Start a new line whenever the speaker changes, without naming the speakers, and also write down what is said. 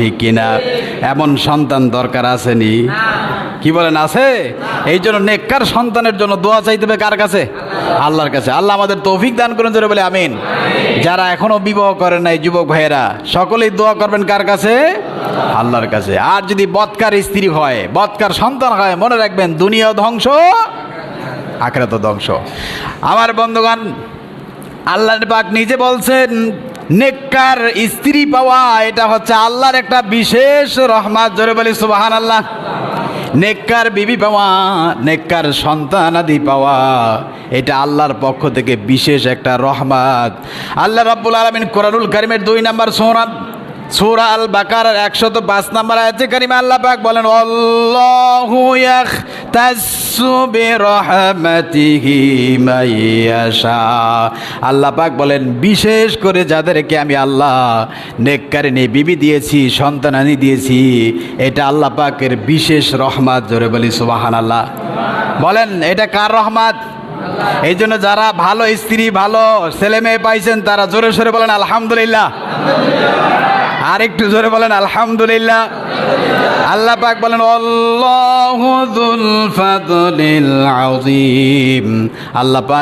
ঠিক কিনা? এমন সন্তান দরকার আসেনি? কি বলেন, আছে? এই জন্য নেককার সন্তানের জন্য দোয়া চাইতে হবে কার কাছে? আল্লাহর কাছে। আল্লাহ আমাদের তৌফিক দান করেন, জোরে বলে আমিন। যারা এখনো বিবাহ করেন নাই, যুবক ভাইয়েরা, সকলেই দোয়া করবেন কার কাছে? আল্লাহর কাছে। আর যদি বদকার স্ত্রী হয়, বদকার সন্তান হয়, মনে রাখবেন দুনিয়াও ধ্বংস, আখিরাতও ধ্বংস। আমার বন্ধুগণ, আল্লাহ পাক নিজে বলছেন নেককার স্ত্রী পাওয়া এটা হচ্ছে আল্লাহর একটা বিশেষ রহমত। জোরে বলি সুবহানাল্লাহ। নেককার বিবি পাওয়া, নেককার সন্তানাদি পাওয়া, এটা আল্লাহর পক্ষ থেকে বিশেষ একটা রহমত। আল্লাহ রাব্বুল আলামিন কোরআনুল কারীমের 2 নম্বর সূরা আল বাকারার 105 নম্বর আয়াতে কারিমা আল্লাহ পাক বলেন, আল্লাহু ইয়াখতাসসু বিরহমাতিহি মাইয়াশা। আল্লাহ পাক বলেন, বিশেষ করে যাদেরকে আমি আল্লাহ নেককারিনী বিবি দিয়েছি, সন্তানানি দিয়েছি, এটা আল্লাহ পাকের বিশেষ রহমত। জোরে বলি সুবহানাল্লাহ। বলেন, এটা কার রহমত? এই জন্য যারা ভালো স্ত্রী, ভালো ছেলে মেয়ে পাইছেন, তারা জোরে সোরে বলেন আলহামদুলিল্লাহ। আর একটু জোরে বলেন আলহামদুলিল্লাহ। আল্লাহ পাক বলেন, আল্লাহু যুল ফাদলিল আযীম। আল্লাহ পাক